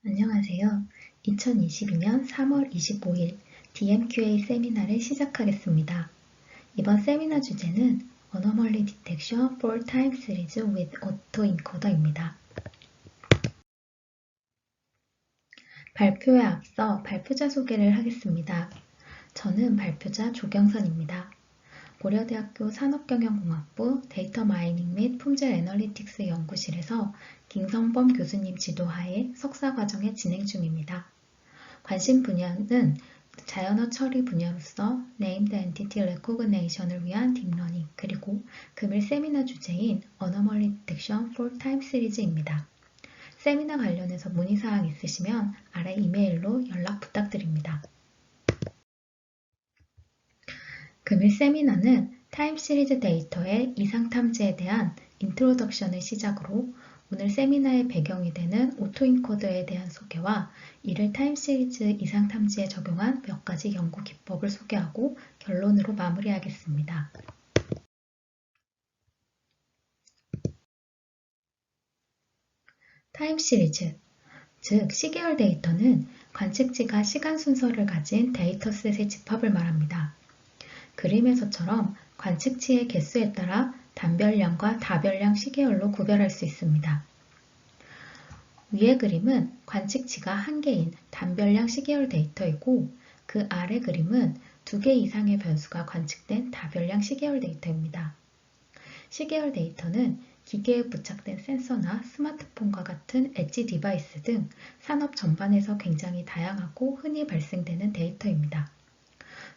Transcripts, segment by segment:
안녕하세요. 2022년 3월 25일 DMQA 세미나를 시작하겠습니다. 이번 세미나 주제는 Anomaly Detection for Time Series with Autoencoder입니다. 발표에 앞서 발표자 소개를 하겠습니다. 저는 발표자 조경선입니다. 고려대학교 산업경영공학부 데이터 마이닝 및 품질 애널리틱스 연구실에서 김성범 교수님 지도하에 석사과정에 진행 중입니다. 관심 분야는 자연어 처리 분야로서 Named Entity Recognition을 위한 딥러닝 그리고 금일 세미나 주제인 Anomaly Detection for Time Series입니다. 세미나 관련해서 문의사항 있으시면 아래 이메일로 연락 부탁드립니다. 금일 세미나는 타임 시리즈 데이터의 이상 탐지에 대한 인트로덕션을 시작으로 오늘 세미나의 배경이 되는 오토인코더에 대한 소개와 이를 타임 시리즈 이상 탐지에 적용한 몇 가지 연구 기법을 소개하고 결론으로 마무리하겠습니다. 타임 시리즈, 즉 시계열 데이터는 관측지가 시간 순서를 가진 데이터셋의 집합을 말합니다. 그림에서처럼 관측치의 개수에 따라 단별량과 다별량 시계열로 구별할 수 있습니다. 위의 그림은 관측치가 1개인 단별량 시계열 데이터이고 그 아래 그림은 2개 이상의 변수가 관측된 다별량 시계열 데이터입니다. 시계열 데이터는 기계에 부착된 센서나 스마트폰과 같은 엣지 디바이스 등 산업 전반에서 굉장히 다양하고 흔히 발생되는 데이터입니다.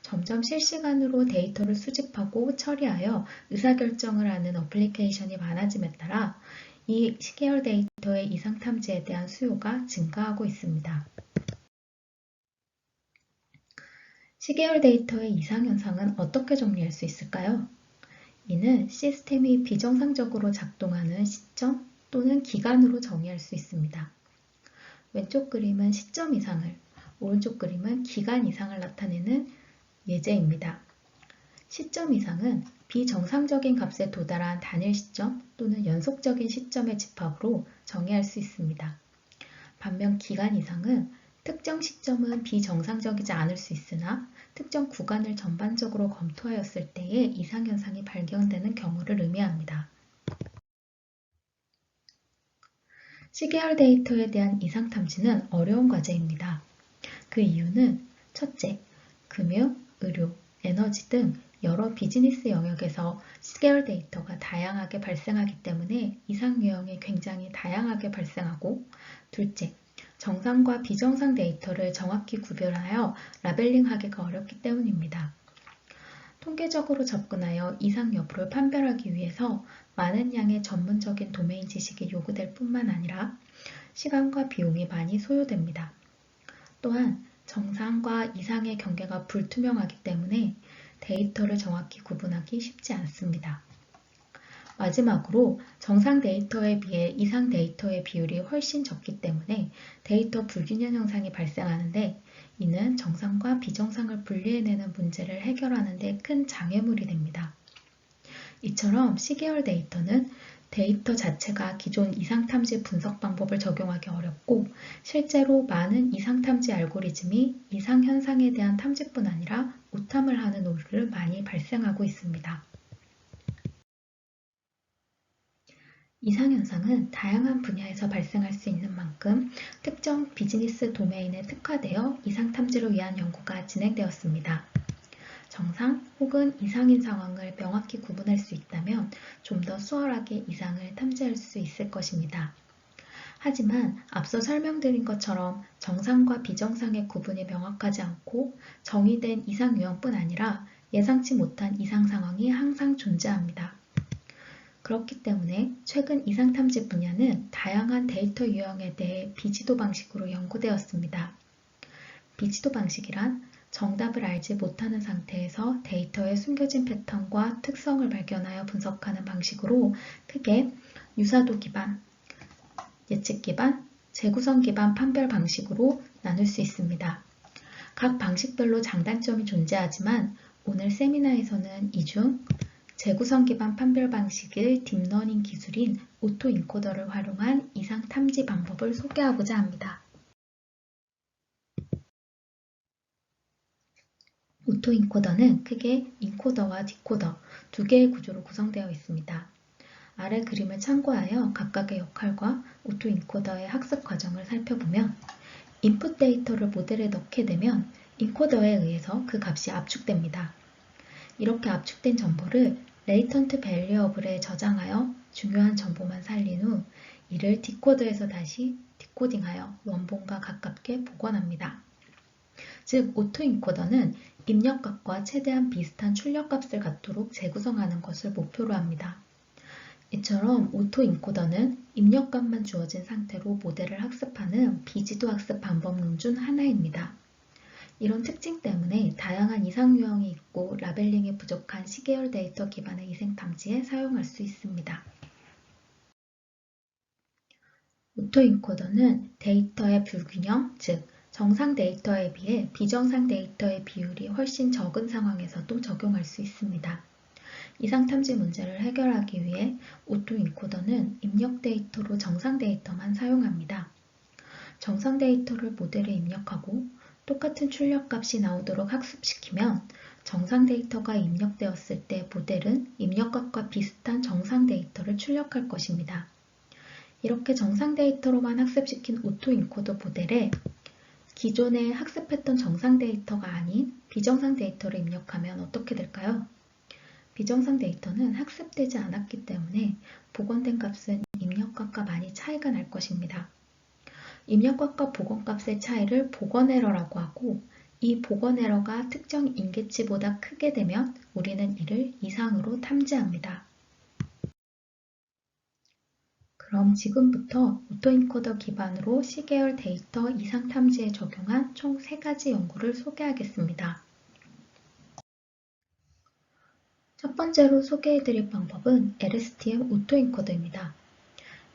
점점 실시간으로 데이터를 수집하고 처리하여 의사결정을 하는 어플리케이션이 많아짐에 따라 이 시계열 데이터의 이상 탐지에 대한 수요가 증가하고 있습니다. 시계열 데이터의 이상 현상은 어떻게 정리할 수 있을까요? 이는 시스템이 비정상적으로 작동하는 시점 또는 기간으로 정의할 수 있습니다. 왼쪽 그림은 시점 이상을, 오른쪽 그림은 기간 이상을 나타내는 예제입니다. 시점 이상은 비정상적인 값에 도달한 단일 시점 또는 연속적인 시점의 집합으로 정의할 수 있습니다. 반면 기간 이상은 특정 시점은 비정상적이지 않을 수 있으나 특정 구간을 전반적으로 검토하였을 때의 이상현상이 발견되는 경우를 의미합니다. 시계열 데이터에 대한 이상 탐지는 어려운 과제입니다. 그 이유는 첫째, 금융, 의료, 에너지 등 여러 비즈니스 영역에서 시계열 데이터가 다양하게 발생하기 때문에 이상 유형이 굉장히 다양하게 발생하고 둘째, 정상과 비정상 데이터를 정확히 구별하여 라벨링하기가 어렵기 때문입니다. 통계적으로 접근하여 이상 여부를 판별하기 위해서 많은 양의 전문적인 도메인 지식이 요구될 뿐만 아니라 시간과 비용이 많이 소요됩니다. 또한 정상과 이상의 경계가 불투명하기 때문에 데이터를 정확히 구분하기 쉽지 않습니다. 마지막으로 정상 데이터에 비해 이상 데이터의 비율이 훨씬 적기 때문에 데이터 불균형 현상이 발생하는데 이는 정상과 비정상을 분리해내는 문제를 해결하는 데 큰 장애물이 됩니다. 이처럼 시계열 데이터는 데이터 자체가 기존 이상탐지 분석 방법을 적용하기 어렵고 실제로 많은 이상탐지 알고리즘이 이상현상에 대한 탐지뿐 아니라 오탐을 하는 오류를 많이 발생하고 있습니다. 이상현상은 다양한 분야에서 발생할 수 있는 만큼 특정 비즈니스 도메인에 특화되어 이상탐지를 위한 연구가 진행되었습니다. 정상 혹은 이상인 상황을 명확히 구분할 수 있다면 좀 더 수월하게 이상을 탐지할 수 있을 것입니다. 하지만 앞서 설명드린 것처럼 정상과 비정상의 구분이 명확하지 않고 정의된 이상 유형뿐 아니라 예상치 못한 이상 상황이 항상 존재합니다. 그렇기 때문에 최근 이상 탐지 분야는 다양한 데이터 유형에 대해 비지도 방식으로 연구되었습니다. 비지도 방식이란 정답을 알지 못하는 상태에서 데이터의 숨겨진 패턴과 특성을 발견하여 분석하는 방식으로 크게 유사도 기반, 예측 기반, 재구성 기반 판별 방식으로 나눌 수 있습니다. 각 방식별로 장단점이 존재하지만 오늘 세미나에서는 이 중 재구성 기반 판별 방식의 딥러닝 기술인 오토인코더를 활용한 이상 탐지 방법을 소개하고자 합니다. 오토인코더는 크게 인코더와 디코더 두 개의 구조로 구성되어 있습니다. 아래 그림을 참고하여 각각의 역할과 오토인코더의 학습 과정을 살펴보면 인풋 데이터를 모델에 넣게 되면 인코더에 의해서 그 값이 압축됩니다. 이렇게 압축된 정보를 레이턴트 밸리어블에 저장하여 중요한 정보만 살린 후 이를 디코더에서 다시 디코딩하여 원본과 가깝게 복원합니다. 즉, 오토인코더는 입력값과 최대한 비슷한 출력값을 갖도록 재구성하는 것을 목표로 합니다. 이처럼 오토인코더는 입력값만 주어진 상태로 모델을 학습하는 비지도 학습 방법론 중 하나입니다. 이런 특징 때문에 다양한 이상 유형이 있고 라벨링이 부족한 시계열 데이터 기반의 이생 탐지에 사용할 수 있습니다. 오토인코더는 데이터의 불균형, 즉 정상 데이터에 비해 비정상 데이터의 비율이 훨씬 적은 상황에서도 적용할 수 있습니다. 이상 탐지 문제를 해결하기 위해 오토인코더는 입력 데이터로 정상 데이터만 사용합니다. 정상 데이터를 모델에 입력하고 똑같은 출력값이 나오도록 학습시키면 정상 데이터가 입력되었을 때 모델은 입력값과 비슷한 정상 데이터를 출력할 것입니다. 이렇게 정상 데이터로만 학습시킨 오토인코더 모델에 기존에 학습했던 정상 데이터가 아닌 비정상 데이터를 입력하면 어떻게 될까요? 비정상 데이터는 학습되지 않았기 때문에 복원된 값은 입력값과 많이 차이가 날 것입니다. 입력값과 복원값의 차이를 복원에러라고 하고 이 복원에러가 특정 인계치보다 크게 되면 우리는 이를 이상으로 탐지합니다. 그럼 지금부터 오토인코더 기반으로 시계열 데이터 이상 탐지에 적용한 총 3가지 연구를 소개하겠습니다. 첫 번째로 소개해드릴 방법은 LSTM 오토인코더입니다.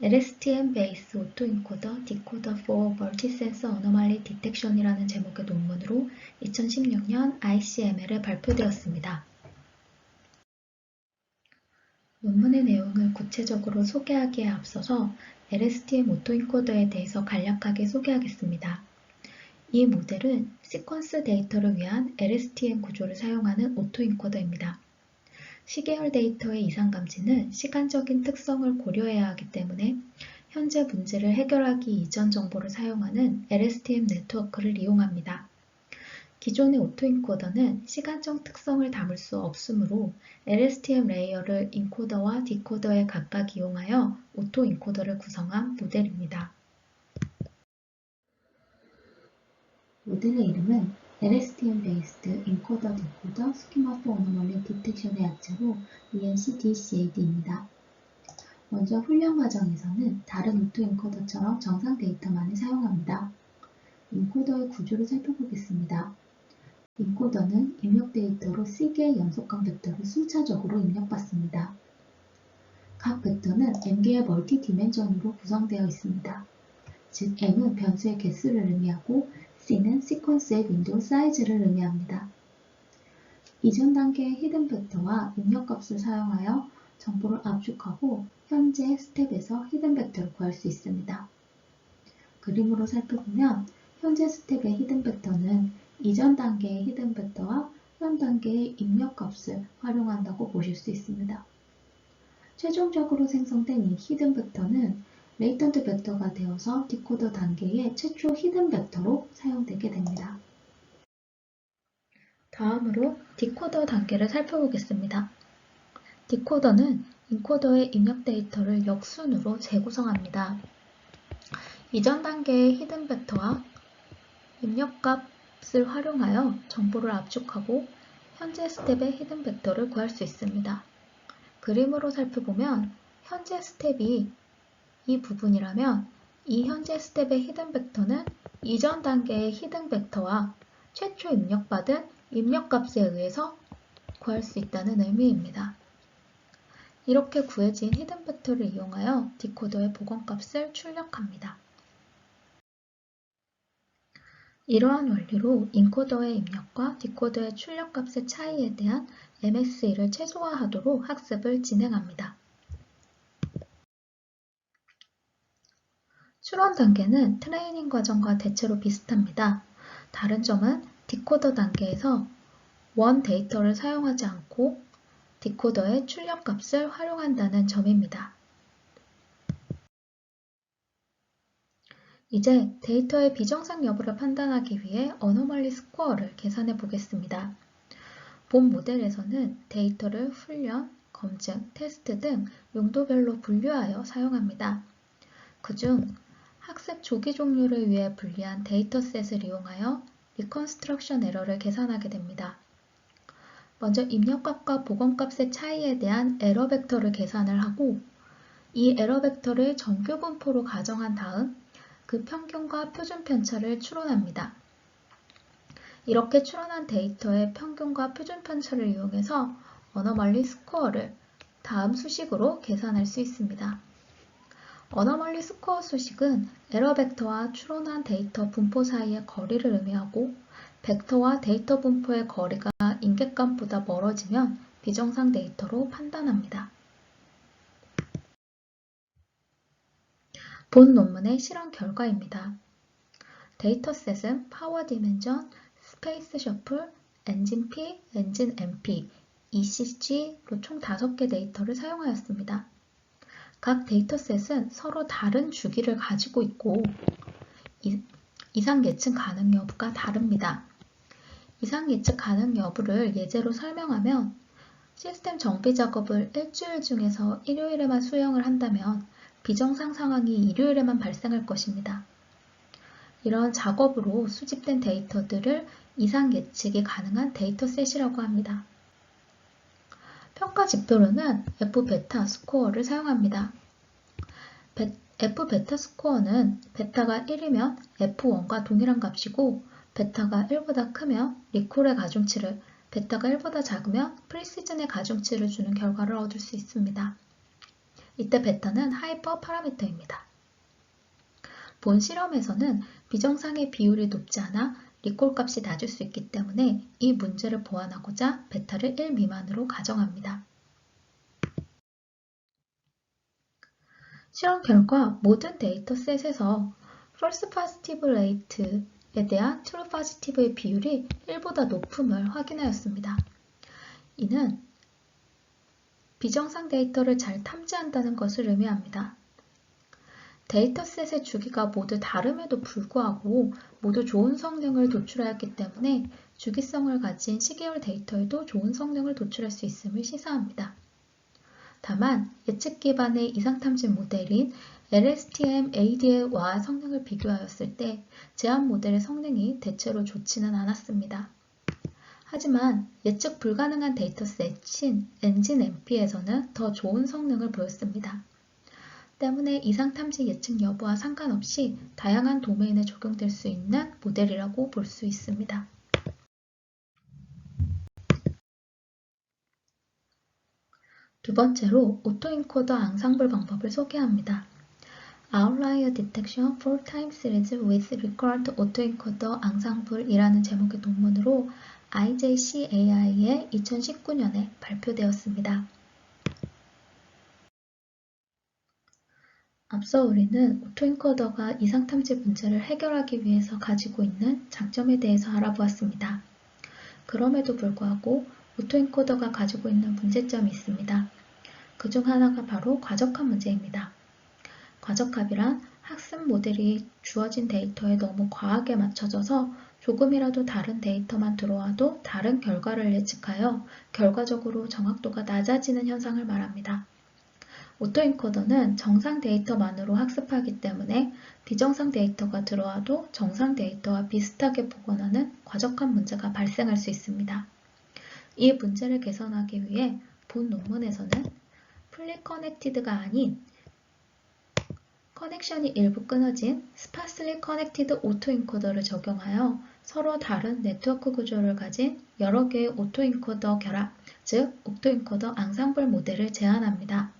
LSTM 베이스 오토인코더 디코더 for 멀티센서 어노말리 디텍션이라는 제목의 논문으로 2016년 ICML에 발표되었습니다. 논문의 내용을 구체적으로 소개하기에 앞서서 LSTM 오토인코더에 대해서 간략하게 소개하겠습니다. 이 모델은 시퀀스 데이터를 위한 LSTM 구조를 사용하는 오토인코더입니다. 시계열 데이터의 이상 감지는 시간적인 특성을 고려해야 하기 때문에 현재 문제를 해결하기 이전 정보를 사용하는 LSTM 네트워크를 이용합니다. 기존의 오토인코더는 시간적 특성을 담을 수 없으므로 LSTM 레이어를 인코더와 디코더에 각각 이용하여 오토인코더를 구성한 모델입니다. 모델의 이름은 LSTM Based Encoder Decoder Schema for Anomaly Detection의 약자로 ENCDCAD입니다. 먼저 훈련 과정에서는 다른 오토인코더처럼 정상 데이터만을 사용합니다. 인코더의 구조를 살펴보겠습니다. 인코더는 입력 데이터로 C개의 연속강 벡터를 순차적으로 입력받습니다. 각 벡터는 M개의 멀티 디멘전으로 구성되어 있습니다. 즉 M은 변수의 개수를 의미하고 C는 시퀀스의 윈도우 사이즈를 의미합니다. 이전 단계의 히든 벡터와 입력값을 사용하여 정보를 압축하고 현재 스텝에서 히든 벡터를 구할 수 있습니다. 그림으로 살펴보면 현재 스텝의 히든 벡터는 이전 단계의 히든 벡터와 현 단계의 입력값을 활용한다고 보실 수 있습니다. 최종적으로 생성된 이 히든 벡터는 레이턴트 벡터가 되어서 디코더 단계의 최초 히든 벡터로 사용되게 됩니다. 다음으로 디코더 단계를 살펴보겠습니다. 디코더는 인코더의 입력 데이터를 역순으로 재구성합니다. 이전 단계의 히든 벡터와 입력값을 활용하여 정보를 압축하고 현재 스텝의 히든 벡터를 구할 수 있습니다. 그림으로 살펴보면 현재 스텝이 이 부분이라면 이 현재 스텝의 히든 벡터는 이전 단계의 히든 벡터와 최초 입력받은 입력값에 의해서 구할 수 있다는 의미입니다. 이렇게 구해진 히든 벡터를 이용하여 디코더의 복원값을 출력합니다. 이러한 원리로 인코더의 입력과 디코더의 출력값의 차이에 대한 MSE를 최소화하도록 학습을 진행합니다. 추론 단계는 트레이닝 과정과 대체로 비슷합니다. 다른 점은 디코더 단계에서 원 데이터를 사용하지 않고 디코더의 출력값을 활용한다는 점입니다. 이제 데이터의 비정상 여부를 판단하기 위해 어노멀리 스코어를 계산해 보겠습니다. 본 모델에서는 데이터를 훈련, 검증, 테스트 등 용도별로 분류하여 사용합니다. 그중 학습 조기 종류를 위해 분리한 데이터셋을 이용하여 리컨스트럭션 에러를 계산하게 됩니다. 먼저 입력값과 복원값의 차이에 대한 에러 벡터를 계산을 하고 이 에러 벡터를 정규 분포로 가정한 다음 그 평균과 표준 편차를 추론합니다. 이렇게 추론한 데이터의 평균과 표준 편차를 이용해서 어노멀리 스코어를 다음 수식으로 계산할 수 있습니다. 어노멀리 스코어 수식은 에러 벡터와 추론한 데이터 분포 사이의 거리를 의미하고 벡터와 데이터 분포의 거리가 인계값보다 멀어지면 비정상 데이터로 판단합니다. 본 논문의 실험 결과입니다. 데이터셋은 파워 디멘전, 스페이스 셔플, 엔진 P, 엔진 MP, ECG로 총 5개 데이터를 사용하였습니다. 각 데이터셋은 서로 다른 주기를 가지고 있고 이상 예측 가능 여부가 다릅니다. 이상 예측 가능 여부를 예제로 설명하면 시스템 정비 작업을 일주일 중에서 일요일에만 수행을 한다면 비정상 상황이 일요일에만 발생할 것입니다. 이런 작업으로 수집된 데이터들을 이상 예측이 가능한 데이터셋이라고 합니다. 평가 지표로는 F베타 스코어를 사용합니다. F베타 스코어는 베타가 1이면 F1과 동일한 값이고 베타가 1보다 크면 리콜의 가중치를, 베타가 1보다 작으면 프리시즌의 가중치를 주는 결과를 얻을 수 있습니다. 이때 베타는 하이퍼 파라미터입니다. 본 실험에서는 비정상의 비율이 높지 않아 리콜 값이 낮을 수 있기 때문에 이 문제를 보완하고자 베타를 1 미만으로 가정합니다. 실험 결과 모든 데이터셋에서 false positive rate에 대한 true positive의 비율이 1보다 높음을 확인하였습니다. 이는 비정상 데이터를 잘 탐지한다는 것을 의미합니다. 데이터셋의 주기가 모두 다름에도 불구하고 모두 좋은 성능을 도출하였기 때문에 주기성을 가진 시계열 데이터에도 좋은 성능을 도출할 수 있음을 시사합니다. 다만 예측 기반의 이상탐지 모델인 LSTM-AD와 성능을 비교하였을 때 제한 모델의 성능이 대체로 좋지는 않았습니다. 하지만 예측 불가능한 데이터셋인 엔진 MP에서는 더 좋은 성능을 보였습니다. 때문에 이상탐지 예측 여부와 상관없이 다양한 도메인에 적용될 수 있는 모델이라고 볼 수 있습니다. 두 번째로 오토인코더 앙상블 방법을 소개합니다. Outlier Detection for Time Series with Recurrent Autoencoder Ensemble이라는 제목의 논문으로 IJCAI에 2019년에 발표되었습니다. 앞서 우리는 오토인코더가 이상탐지 문제를 해결하기 위해서 가지고 있는 장점에 대해서 알아보았습니다. 그럼에도 불구하고 오토인코더가 가지고 있는 문제점이 있습니다. 그중 하나가 바로 과적합 문제입니다. 과적합이란 학습 모델이 주어진 데이터에 너무 과하게 맞춰져서 조금이라도 다른 데이터만 들어와도 다른 결과를 예측하여 결과적으로 정확도가 낮아지는 현상을 말합니다. 오토인코더는 정상 데이터만으로 학습하기 때문에 비정상 데이터가 들어와도 정상 데이터와 비슷하게 복원하는 과적합 문제가 발생할 수 있습니다. 이 문제를 개선하기 위해 본 논문에서는 풀리 커넥티드가 아닌 커넥션이 일부 끊어진 스파스리 커넥티드 오토인코더를 적용하여 서로 다른 네트워크 구조를 가진 여러 개의 오토인코더 결합, 즉 오토인코더 앙상블 모델을 제안합니다.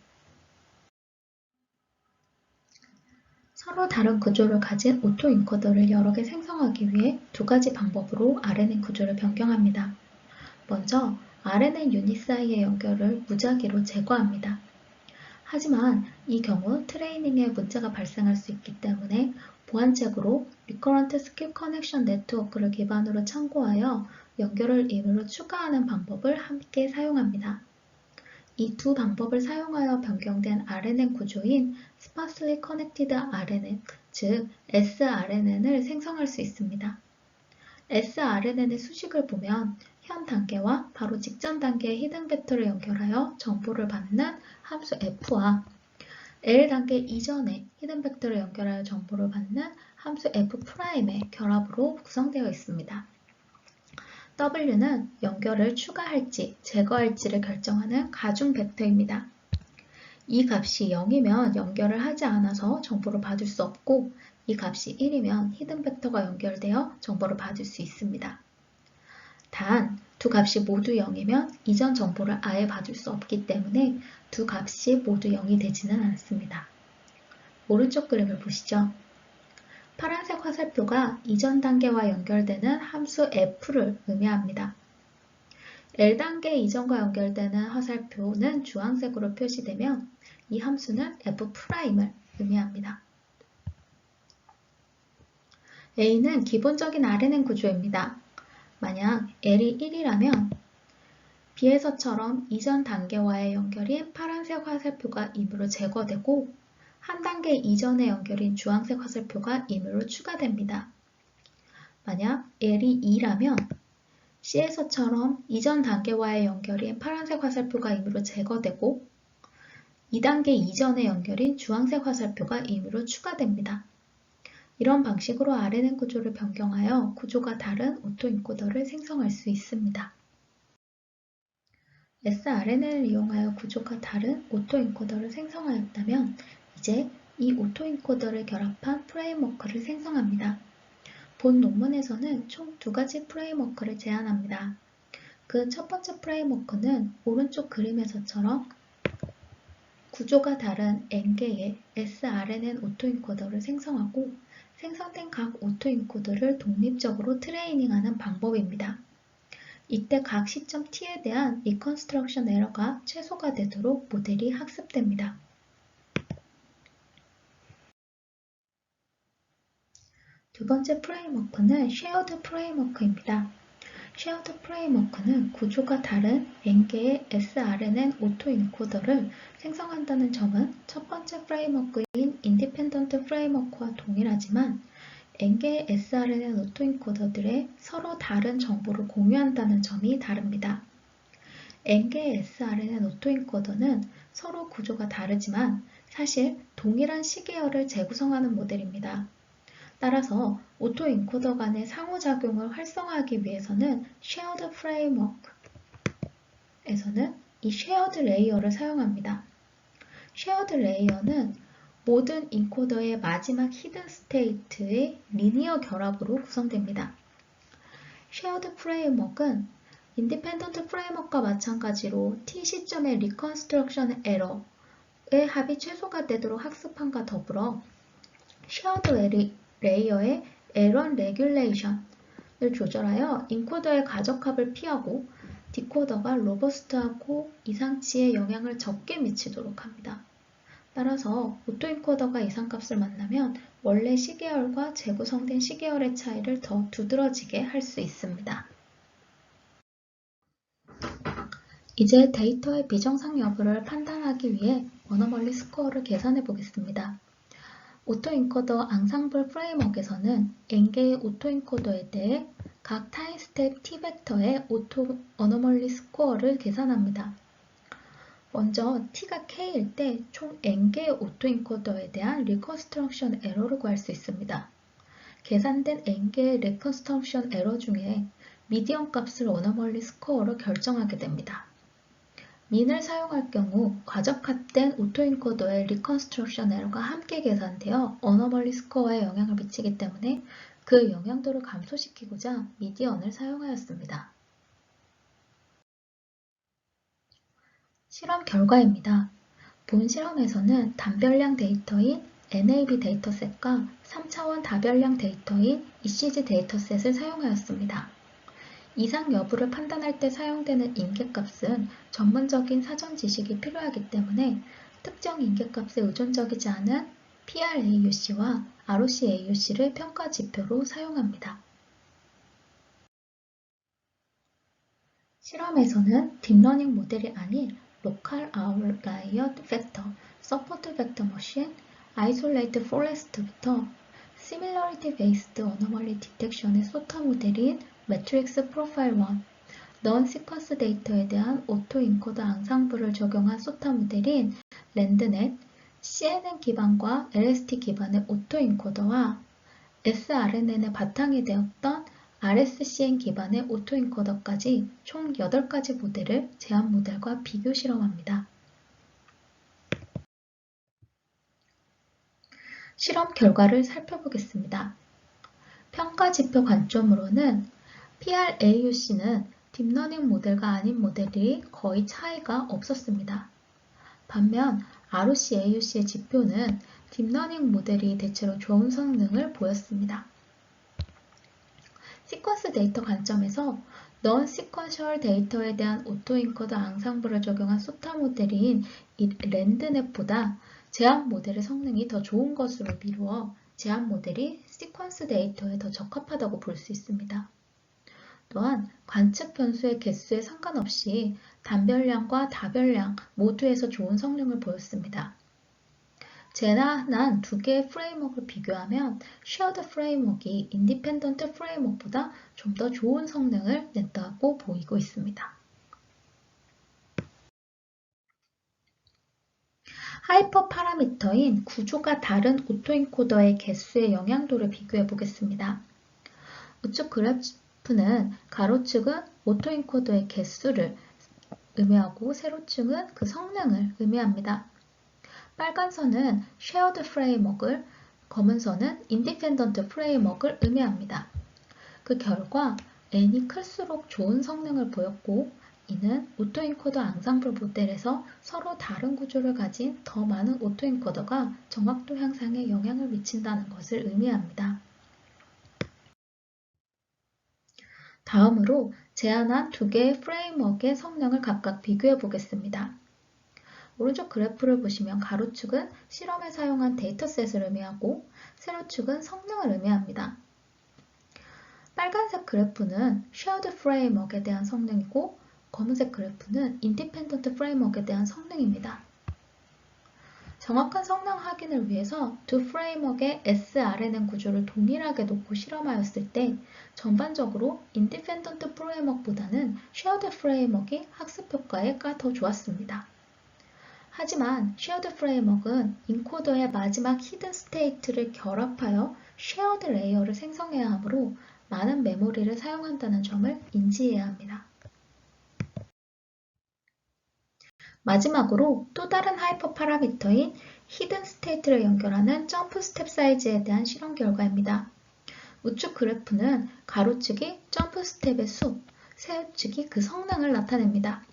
서로 다른 구조를 가진 오토인코더를 여러 개 생성하기 위해 두 가지 방법으로 RNN 구조를 변경합니다. 먼저 RNN 유닛 사이의 연결을 무작위로 제거합니다. 하지만 이 경우 트레이닝에 문제가 발생할 수 있기 때문에 보완책으로 Recurrent Skip Connection Network를 기반으로 참고하여 연결을 임의로 추가하는 방법을 함께 사용합니다. 이 두 방법을 사용하여 변경된 RNN 구조인 Sparsely Connected RNN, 즉 sRNN을 생성할 수 있습니다. sRNN의 수식을 보면 현 단계와 바로 직전 단계의 히든 벡터를 연결하여 정보를 받는 함수 f와 L 단계 이전에 히든 벡터를 연결하여 정보를 받는 함수 f'의 결합으로 구성되어 있습니다. W는 연결을 추가할지 제거할지를 결정하는 가중 벡터입니다. 이 값이 0이면 연결을 하지 않아서 정보를 받을 수 없고 이 값이 1이면 히든 벡터가 연결되어 정보를 받을 수 있습니다. 단, 두 값이 모두 0이면 이전 정보를 아예 받을 수 없기 때문에 두 값이 모두 0이 되지는 않습니다. 오른쪽 그림을 보시죠. 파란색 화살표가 이전 단계와 연결되는 함수 f를 의미합니다. L단계 이전과 연결되는 화살표는 주황색으로 표시되면 이 함수는 f'을 의미합니다. A는 기본적인 RNN 구조입니다. 만약 L이 1이라면 B에서처럼 이전 단계와의 연결인 파란색 화살표가 임의로 제거되고 한 단계 이전의 연결인 주황색 화살표가 임의로 추가됩니다. 만약 L이 2라면 C에서처럼 이전 단계와의 연결인 파란색 화살표가 임의로 제거되고 2단계 이전의 연결인 주황색 화살표가 임의로 추가됩니다. 이런 방식으로 RNN 구조를 변경하여 구조가 다른 오토인코더를 생성할 수 있습니다. sRNN을 이용하여 구조가 다른 오토인코더를 생성하였다면 이제 이 오토인코더를 결합한 프레임워크를 생성합니다. 본 논문에서는 총 두 가지 프레임워크를 제안합니다. 그 첫 번째 프레임워크는 오른쪽 그림에서처럼 구조가 다른 N개의 sRNN 오토인코더를 생성하고 생성된 각 오토인코더를 독립적으로 트레이닝하는 방법입니다. 이때 각 시점 t에 대한 리컨스트럭션 에러가 최소가 되도록 모델이 학습됩니다. 두 번째 프레임워크는 쉐어드 프레임워크입니다. 쉐어드 프레임워크는 구조가 다른 N개의 sRNN 오토인코더를 생성한다는 점은 첫 번째 프레임워크인 인디펜던트 프레임워크와 동일하지만 N개의 sRNN 오토인코더들의 서로 다른 정보를 공유한다는 점이 다릅니다. N개의 sRNN 오토인코더는 서로 구조가 다르지만 사실 동일한 시계열을 재구성하는 모델입니다. 따라서 오토인코더 간의 상호작용을 활성화하기 위해서는 Shared Framework에서는 이 Shared Layer를 사용합니다. Shared Layer는 모든 인코더의 마지막 히든 스테이트의 리니어 결합으로 구성됩니다. Shared Framework은 Independent Framework과 마찬가지로 t 시점의 Reconstruction Error의 합이 최소가 되도록 학습함과 더불어 Shared 레이어의 에런 레귤레이션을 조절하여 인코더의 가적합을 피하고 디코더가 로버스트하고 이상치의 영향을 적게 미치도록 합니다. 따라서 오토인코더가 이상값을 만나면 원래 시계열과 재구성된 시계열의 차이를 더 두드러지게 할 수 있습니다. 이제 데이터의 비정상 여부를 판단하기 위해 어너멀리 스코어를 계산해 보겠습니다. 오토인코더 앙상블 프레임워크에서는 N개의 오토인코더에 대해 각 타임 스텝 t 벡터의 어너멀리 스코어를 계산합니다. 먼저 t가 k일 때 총 n개의 오토인코더에 대한 리컨스트럭션 에러를 구할 수 있습니다. 계산된 n개의 리컨스트럭션 에러 중에 미디언 값을 어너멀리 스코어로 결정하게 됩니다. 민을 사용할 경우 과적합된 오토인코더의 리컨스트럭션 에러가 함께 계산되어 어너멀리 스코어에 영향을 미치기 때문에 그 영향도를 감소시키고자 미디언을 사용하였습니다. 실험 결과입니다. 본 실험에서는 단별량 데이터인 NAB 데이터셋과 3차원 다별량 데이터인 ECG 데이터셋을 사용하였습니다. 이상 여부를 판단할 때 사용되는 인계값은 전문적인 사전 지식이 필요하기 때문에 특정 인계값에 의존적이지 않은 PRAUC와 ROCAUC를 평가 지표로 사용합니다. 실험에서는 딥러닝 모델이 아닌 로컬 아웃라이어 팩터, 서포트 벡터 머신, 아이솔레이트 포레스트부터 시밀러리티 베이스드 어너멀리 디텍션의 소터 모델인 매트릭스 프로파일 1, 넌 시퀀스 데이터에 대한 오토 인코더 앙상블을 적용한 소터 모델인 랜드넷, CNN 기반과 LST 기반의 오토 인코더와 sRNN의 바탕이 되었던 RSCN 기반의 오토 인코더까지 총 8가지 모델을 제한 모델과 비교 실험합니다. 실험 결과를 살펴보겠습니다. 평가 지표 관점으로는 PRAUC는 딥러닝 모델과 아닌 모델이 거의 차이가 없었습니다. 반면 ROC-AUC의 지표는 딥러닝 모델이 대체로 좋은 성능을 보였습니다. 시퀀스 데이터 관점에서 넌 시퀀셜 데이터에 대한 오토인코더 앙상블을 적용한 소타 모델인 이 랜드넷보다 제한 모델의 성능이 더 좋은 것으로 미루어 제한 모델이 시퀀스 데이터에 더 적합하다고 볼 수 있습니다. 또한 관측 변수의 개수에 상관없이 단별량과 다별량 모두에서 좋은 성능을 보였습니다. 제한한 두 개의 프레임워크를 비교하면 쉐어드 프레임워크이 인디펜던트 프레임워크보다 좀 더 좋은 성능을 냈다고 보이고 있습니다. 하이퍼 파라미터인 구조가 다른 오토인코더의 개수의 영향도를 비교해 보겠습니다. 우측 그래프는 가로축은 오토인코더의 개수를 의미하고 세로축은 그 성능을 의미합니다. 빨간 선은 쉐어드 프레임워크를, 검은 선은 인디펜던트 프레임워크를 의미합니다. 그 결과 n이 클수록 좋은 성능을 보였고 이는 오토인코더 앙상블 모델에서 서로 다른 구조를 가진 더 많은 오토인코더가 정확도 향상에 영향을 미친다는 것을 의미합니다. 다음으로 제한한 두 개의 프레임워크의 성능을 각각 비교해 보겠습니다. 오른쪽 그래프를 보시면 가로축은 실험에 사용한 데이터셋을 의미하고 세로축은 성능을 의미합니다. 빨간색 그래프는 쉐어드 프레임워크에 대한 성능이고 검은색 그래프는 인디펜던트 프레임워크에 대한 성능입니다. 정확한 성능 확인을 위해서 두 프레임워크의 sRNN 구조를 동일하게 놓고 실험하였을 때 전반적으로 인디펜던트 프레임워크보다는 쉐어드 프레임워크의 학습 효과가 더 좋았습니다. 하지만 쉐어드 프레임워크는 인코더의 마지막 히든 스테이트를 결합하여 쉐어드 레이어를 생성해야 하므로 많은 메모리를 사용한다는 점을 인지해야 합니다. 마지막으로 또 다른 하이퍼 파라미터인 히든 스테이트를 연결하는 점프 스텝 사이즈에 대한 실험 결과입니다. 우측 그래프는 가로축이 점프 스텝의 수, 세로축이 그 성능을 나타냅니다.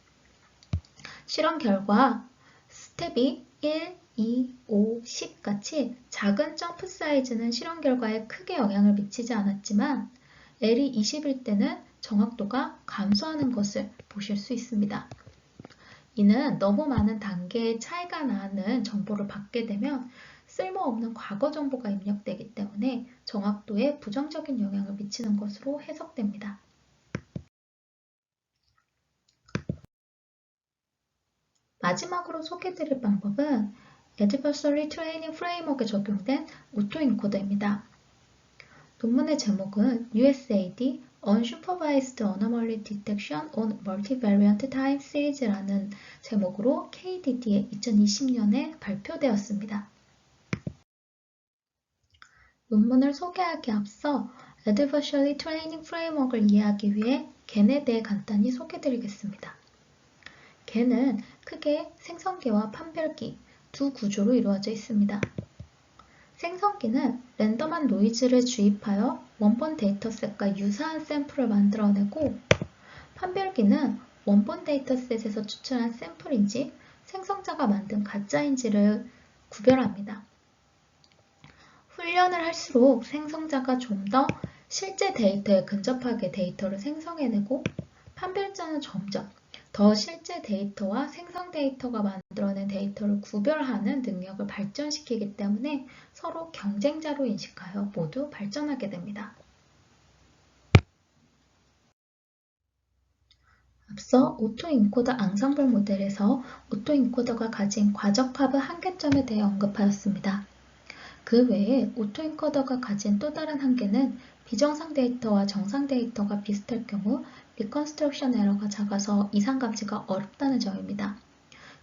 실험 결과 스텝이 1, 2, 5, 10 같이 작은 점프 사이즈는 실험 결과에 크게 영향을 미치지 않았지만 L이 20일 때는 정확도가 감소하는 것을 보실 수 있습니다. 이는 너무 많은 단계의 차이가 나는 정보를 받게 되면 쓸모없는 과거 정보가 입력되기 때문에 정확도에 부정적인 영향을 미치는 것으로 해석됩니다. 마지막으로 소개해드릴 방법은 Adversary Training Framework에 적용된 오토인코더입니다. 논문의 제목은 USAD Unsupervised Anomaly Detection on Multivariant Time Series라는 제목으로 KDD에 2020년에 발표되었습니다. 논문을 소개하기 앞서 Adversary Training Framework을 이해하기 위해 겐에 대해 간단히 소개드리겠습니다. 겐은 크게 생성기와 판별기 두 구조로 이루어져 있습니다. 생성기는 랜덤한 노이즈를 주입하여 원본 데이터셋과 유사한 샘플을 만들어내고 판별기는 원본 데이터셋에서 추출한 샘플인지 생성자가 만든 가짜인지를 구별합니다. 훈련을 할수록 생성자가 좀 더 실제 데이터에 근접하게 데이터를 생성해내고 판별자는 점점 더 실제 데이터와 생성 데이터가 만들어낸 데이터를 구별하는 능력을 발전시키기 때문에 서로 경쟁자로 인식하여 모두 발전하게 됩니다. 앞서 오토인코더 앙상블 모델에서 오토인코더가 가진 과적합의 한계점에 대해 언급하였습니다. 그 외에 오토인코더가 가진 또 다른 한계는 비정상 데이터와 정상 데이터가 비슷할 경우 리컨스트럭션 에러가 작아서 이상 감지가 어렵다는 점입니다.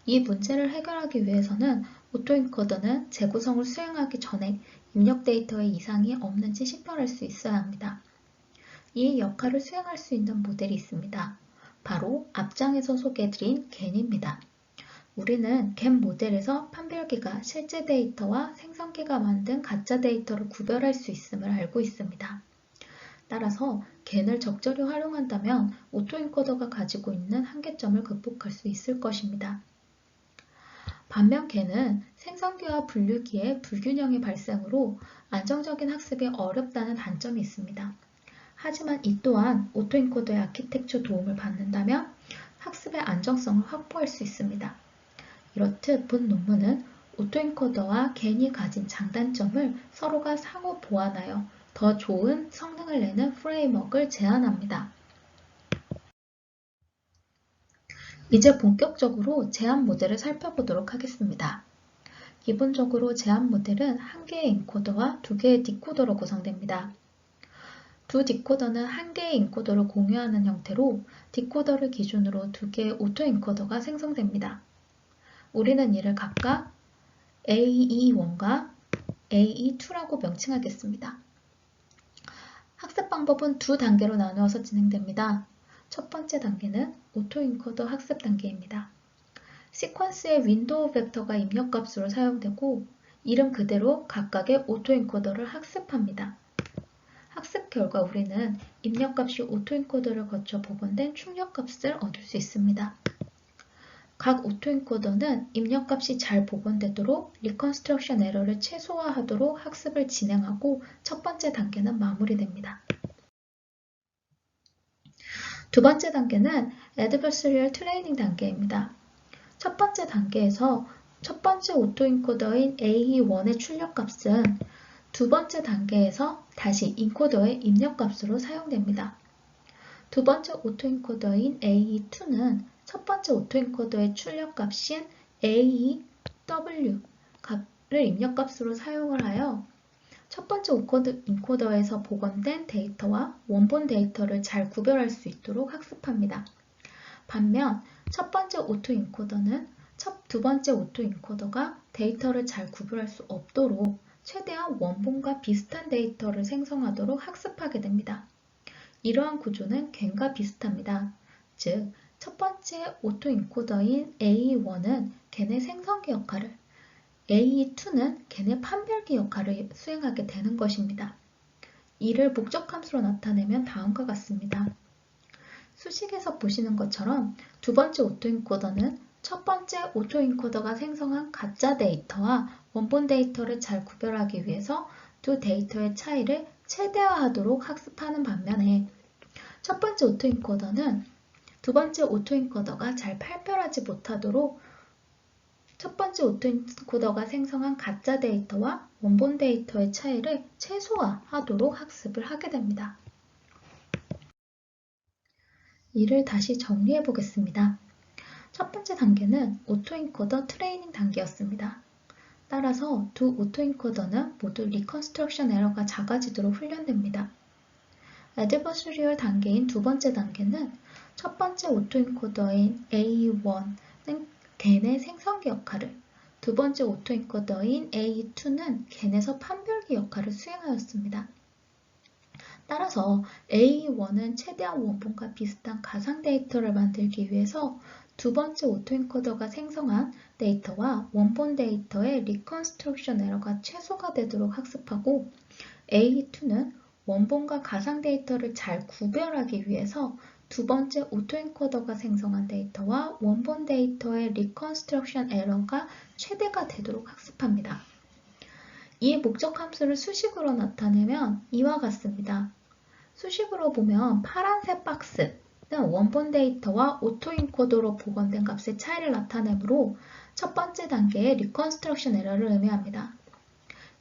이 문제를 해결하기 위해서는 오토인코더는 재구성을 수행하기 전에 입력 데이터에 이상이 없는지 식별할 수 있어야 합니다. 이 역할을 수행할 수 있는 모델이 있습니다. 바로 앞장에서 소개해드린 겐입니다. 우리는 겐 모델에서 판별기가 실제 데이터와 생성기가 만든 가짜 데이터를 구별할 수 있음을 알고 있습니다. 따라서 겐을 적절히 활용한다면 오토인코더가 가지고 있는 한계점을 극복할 수 있을 것입니다. 반면 겐은 생성기와 분류기의 불균형의 발생으로 안정적인 학습이 어렵다는 단점이 있습니다. 하지만 이 또한 오토인코더의 아키텍처 도움을 받는다면 학습의 안정성을 확보할 수 있습니다. 이렇듯 본 논문은 오토인코더와 겐이 가진 장단점을 서로가 상호 보완하여 더 좋은 성능을 내는 프레임워크를 제안합니다. 이제 본격적으로 제안 모델을 살펴보도록 하겠습니다. 기본적으로 제안 모델은 한 개의 인코더와 두 개의 디코더로 구성됩니다. 두 디코더는 한 개의 인코더를 공유하는 형태로 디코더를 기준으로 두 개의 오토인코더가 생성됩니다. 우리는 이를 각각 AE1과 AE2라고 명칭하겠습니다. 학습 방법은 두 단계로 나누어서 진행됩니다. 첫 번째 단계는 오토인코더 학습 단계입니다. 시퀀스의 윈도우 벡터가 입력값으로 사용되고 이름 그대로 각각의 오토인코더를 학습합니다. 학습 결과 우리는 입력값이 오토인코더를 거쳐 복원된 출력값을 얻을 수 있습니다. 각 오토인코더는 입력값이 잘 복원되도록 리컨스트럭션 에러를 최소화하도록 학습을 진행하고 첫 번째 단계는 마무리됩니다. 두 번째 단계는 Adversarial Training 단계입니다. 첫 번째 단계에서 첫 번째 오토인코더인 AE1의 출력값은 두 번째 단계에서 다시 인코더의 입력값으로 사용됩니다. 두 번째 오토인코더인 AE2는 첫 번째 오토인코더의 출력값인 AEW 값을 입력값으로 사용을 하여 첫 번째 인코더에서 복원된 데이터와 원본 데이터를 잘 구별할 수 있도록 학습합니다. 반면 첫 번째 오토인코더는 두 번째 오토인코더가 데이터를 잘 구별할 수 없도록 최대한 원본과 비슷한 데이터를 생성하도록 학습하게 됩니다. 이러한 구조는 겐과 비슷합니다. 즉, 첫 번째 오토인코더인 AE1은 겐의 생성기 역할을, AE2는 겐의 판별기 역할을 수행하게 되는 것입니다. 이를 목적함수로 나타내면 다음과 같습니다. 수식에서 보시는 것처럼 두 번째 오토인코더는 첫 번째 오토인코더가 생성한 가짜 데이터와 원본 데이터를 잘 구별하기 위해서 두 데이터의 차이를 최대화하도록 학습하는 반면에 첫 번째 오토인코더는 두 번째 오토인코더가 잘 판별하지 못하도록 첫 번째 오토인코더가 생성한 가짜 데이터와 원본 데이터의 차이를 최소화하도록 학습을 하게 됩니다. 이를 다시 정리해 보겠습니다. 첫 번째 단계는 오토인코더 트레이닝 단계였습니다. 따라서 두 오토인코더는 모두 리컨스트럭션 에러가 작아지도록 훈련됩니다. 애드버서리얼 단계인 두 번째 단계는 첫 번째 오토인코더인 A1은 겐의 생성기 역할을, 두 번째 오토인코더인 A2는 겐에서 판별기 역할을 수행하였습니다. 따라서 A1은 최대한 원본과 비슷한 가상 데이터를 만들기 위해서 두 번째 오토인코더가 생성한 데이터와 원본 데이터의 리컨스트럭션 에러가 최소가 되도록 학습하고 A2는 원본과 가상 데이터를 잘 구별하기 위해서 두 번째 오토인코더가 생성한 데이터와 원본 데이터의 리컨스트럭션 에러가 최대가 되도록 학습합니다. 이 목적 함수를 수식으로 나타내면 이와 같습니다. 수식으로 보면 파란색 박스는 원본 데이터와 오토인코더로 복원된 값의 차이를 나타내므로 첫 번째 단계의 리컨스트럭션 에러를 의미합니다.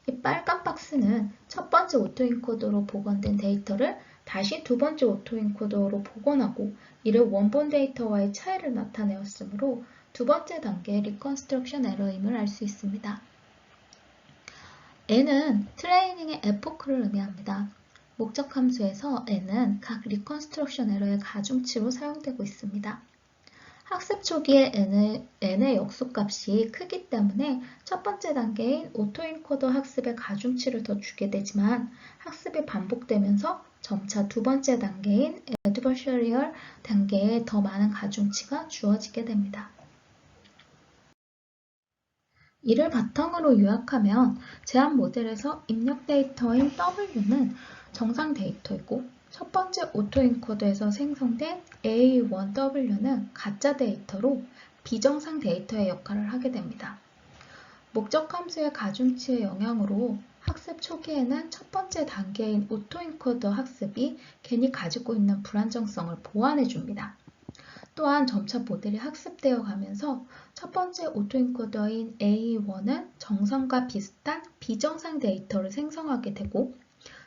이 빨간 박스는 첫 번째 오토인코더로 복원된 데이터를 다시 두 번째 오토인코더로 복원하고 이를 원본 데이터와의 차이를 나타내었으므로 두 번째 단계의 리컨스트럭션 에러임을 알 수 있습니다. n은 트레이닝의 에포크를 의미합니다. 목적 함수에서 n은 각 리컨스트럭션 에러의 가중치로 사용되고 있습니다. 학습 초기에 n의 역수값이 크기 때문에 첫 번째 단계인 오토인코더 학습의 가중치를 더 주게 되지만 학습이 반복되면서 점차 두 번째 단계인 adversarial 단계에 더 많은 가중치가 주어지게 됩니다. 이를 바탕으로 요약하면 제한 모델에서 입력 데이터인 W는 정상 데이터이고 첫 번째 오토인코더에서 생성된 A1W는 가짜 데이터로 비정상 데이터의 역할을 하게 됩니다. 목적 함수의 가중치의 영향으로 학습 초기에는 첫 번째 단계인 오토인코더 학습이 괜히 가지고 있는 불안정성을 보완해 줍니다. 또한 점차 모델이 학습되어 가면서 첫 번째 오토인코더인 A1은 정상과 비슷한 비정상 데이터를 생성하게 되고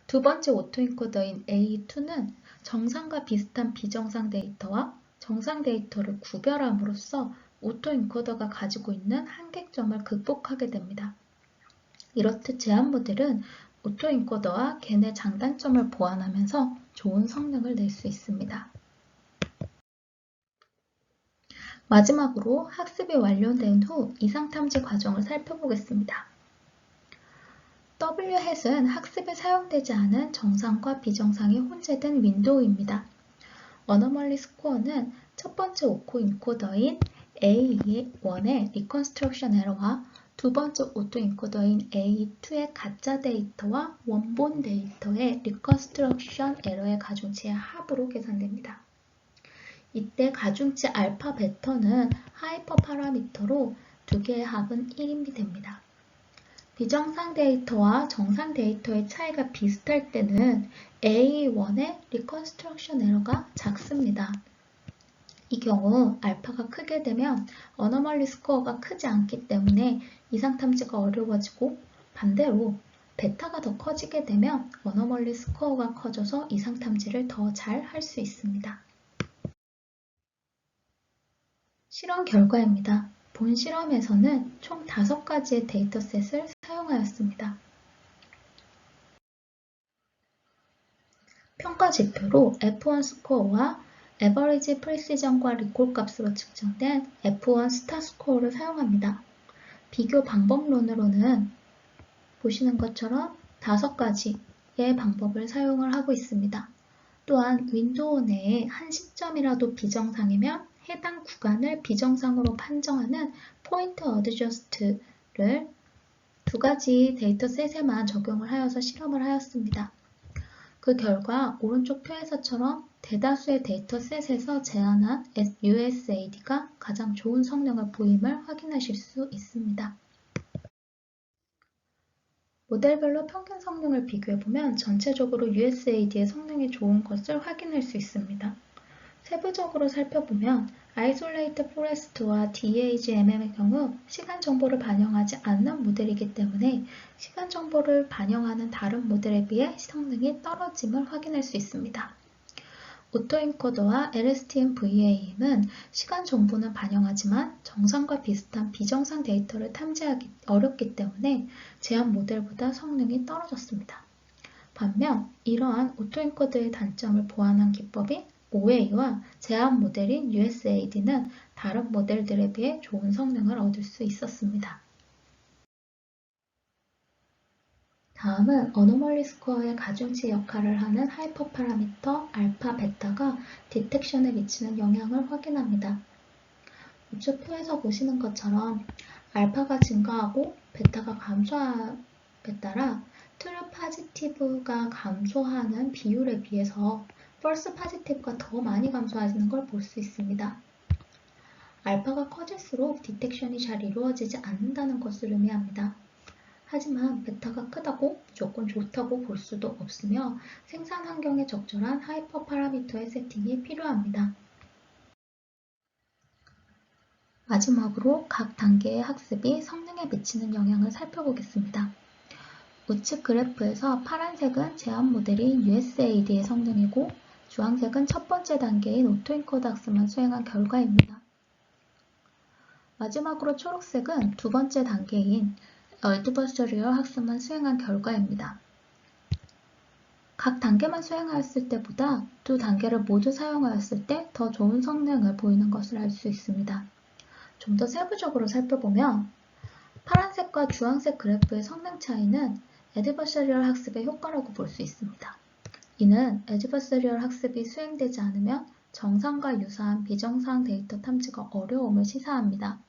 두 번째 오토인코더인 A2는 정상과 비슷한 비정상 데이터와 정상 데이터를 구별함으로써 오토인코더가 가지고 있는 한계점을 극복하게 됩니다. 이렇듯 제한 모델은 오토인코더와 걔네 장단점을 보완하면서 좋은 성능을 낼 수 있습니다. 마지막으로 학습이 완료된 후 이상탐지 과정을 살펴보겠습니다. W-은 학습에 사용되지 않은 정상과 비정상이 혼재된 윈도우입니다. 어너멀리 스코어는 첫 번째 오토인코더인 A1의 리컨스트럭션 에러와 두 번째 오토인코더인 A2의 가짜 데이터와 원본 데이터의 리컨스트럭션 에러의 가중치의 합으로 계산됩니다. 이때 가중치 알파 베터는 하이퍼 파라미터로 두 개의 합은 1이 됩니다. 비정상 데이터와 정상 데이터의 차이가 비슷할 때는 A1의 리컨스트럭션 에러가 작습니다. 이 경우 알파가 크게 되면 어너멀리 스코어가 크지 않기 때문에 이상 탐지가 어려워지고 반대로 베타가 더 커지게 되면 어너멀리 스코어가 커져서 이상 탐지를 더 잘 할 수 있습니다. 실험 결과입니다. 본 실험에서는 총 5가지의 데이터셋을 사용하였습니다. 평가 지표로 F1 스코어와 에버리지 프리시전과 리콜 값으로 측정된 F1 스타 스코어를 사용합니다. 비교 방법론으로는 보시는 것처럼 5가지의 방법을 사용을 하고 있습니다. 또한 윈도우 내에 한 시점이라도 비정상이면 해당 구간을 비정상으로 판정하는 포인트 어드저스트를 2가지 데이터셋에만 적용을 하여서 실험을 하였습니다. 그 결과 오른쪽 표에서처럼 대다수의 데이터셋에서 제안한 USAD가 가장 좋은 성능을 보임을 확인하실 수 있습니다. 모델별로 평균 성능을 비교해보면 전체적으로 USAD의 성능이 좋은 것을 확인할 수 있습니다. 세부적으로 살펴보면 아이솔레이트 포레스트와 DAGMM의 경우 시간 정보를 반영하지 않는 모델이기 때문에 시간 정보를 반영하는 다른 모델에 비해 성능이 떨어짐을 확인할 수 있습니다. 오토인코더와 LSTM-VAM은 시간 정보는 반영하지만 정상과 비슷한 비정상 데이터를 탐지하기 어렵기 때문에 제한 모델보다 성능이 떨어졌습니다. 반면 이러한 오토인코더의 단점을 보완한 기법인 OA와 제한 모델인 USAD는 다른 모델들에 비해 좋은 성능을 얻을 수 있었습니다. 다음은 어노멀리 스코어의 가중치 역할을 하는 하이퍼 파라미터 알파, 베타가 디텍션에 미치는 영향을 확인합니다. 우측 표에서 보시는 것처럼 알파가 증가하고 베타가 감소함에 따라 트루 파지티브가 감소하는 비율에 비해서 펄스 파지티브가 더 많이 감소하는 걸 볼 수 있습니다. 알파가 커질수록 디텍션이 잘 이루어지지 않는다는 것을 의미합니다. 하지만 베타가 크다고 무조건 좋다고 볼 수도 없으며 생산 환경에 적절한 하이퍼 파라미터의 세팅이 필요합니다. 마지막으로 각 단계의 학습이 성능에 미치는 영향을 살펴보겠습니다. 우측 그래프에서 파란색은 제한 모델인 USAD의 성능이고 주황색은 첫 번째 단계인 오토인코더 학습만 수행한 결과입니다. 마지막으로 초록색은 두 번째 단계인 어드버서리얼 학습만 수행한 결과입니다. 각 단계만 수행하였을 때보다 두 단계를 모두 사용하였을 때 더 좋은 성능을 보이는 것을 알 수 있습니다. 좀 더 세부적으로 살펴보면 파란색과 주황색 그래프의 성능 차이는 애드버서리얼 학습의 효과라고 볼 수 있습니다. 이는 애드버서리얼 학습이 수행되지 않으면 정상과 유사한 비정상 데이터 탐지가 어려움을 시사합니다.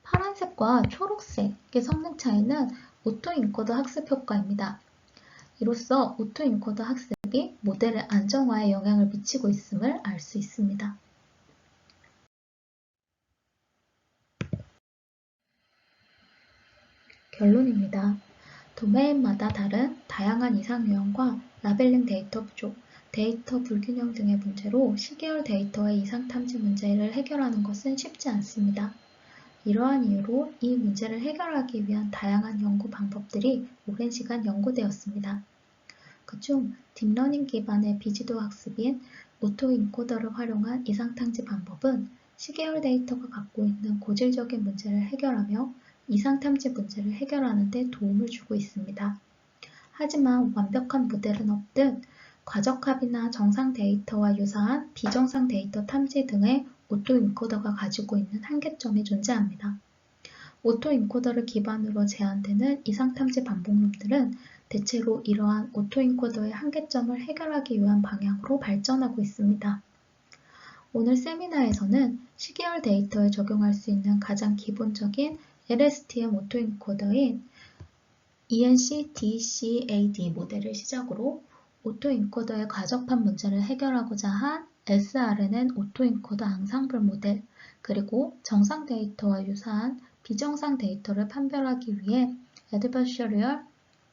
파란색과 초록색의 성능 차이는 오토인코더 학습 효과입니다. 이로써 오토인코더 학습이 모델의 안정화에 영향을 미치고 있음을 알 수 있습니다. 결론입니다. 도메인마다 다른 다양한 이상 유형과 라벨링 데이터 부족, 데이터 불균형 등의 문제로 시계열 데이터의 이상 탐지 문제를 해결하는 것은 쉽지 않습니다. 이러한 이유로 이 문제를 해결하기 위한 다양한 연구 방법들이 오랜 시간 연구되었습니다. 그중 딥러닝 기반의 비지도 학습인 오토인코더를 활용한 이상 탐지 방법은 시계열 데이터가 갖고 있는 고질적인 문제를 해결하며 이상 탐지 문제를 해결하는 데 도움을 주고 있습니다. 하지만 완벽한 모델은 없듯 과적합이나 정상 데이터와 유사한 비정상 데이터 탐지 등의 오토인코더가 가지고 있는 한계점이 존재합니다. 오토인코더를 기반으로 제한되는 이상 탐지 반복론들은 대체로 이러한 오토인코더의 한계점을 해결하기 위한 방향으로 발전하고 있습니다. 오늘 세미나에서는 시계열 데이터에 적용할 수 있는 가장 기본적인 LSTM 오토인코더인 ENC-DCAD 모델을 시작으로 오토인코더의 과적합 문제를 해결하고자 한 SRNN 오토인코더 앙상블 모델, 그리고 정상 데이터와 유사한 비정상 데이터를 판별하기 위해 Adversarial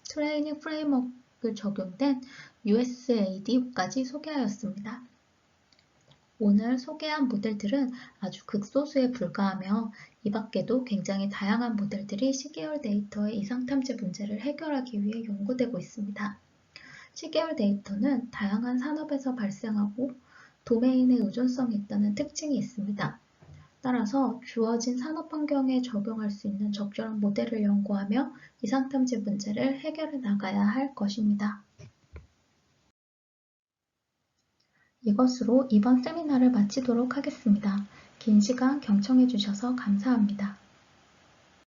Training 프레임워크를 적용된 USAD까지 소개하였습니다. 오늘 소개한 모델들은 아주 극소수에 불과하며 이 밖에도 굉장히 다양한 모델들이 시계열 데이터의 이상 탐지 문제를 해결하기 위해 연구되고 있습니다. 시계열 데이터는 다양한 산업에서 발생하고 도메인에 의존성이 있다는 특징이 있습니다. 따라서 주어진 산업 환경에 적용할 수 있는 적절한 모델을 연구하며 이상 탐지 문제를 해결해 나가야 할 것입니다. 이것으로 이번 세미나를 마치도록 하겠습니다. 긴 시간 경청해 주셔서 감사합니다.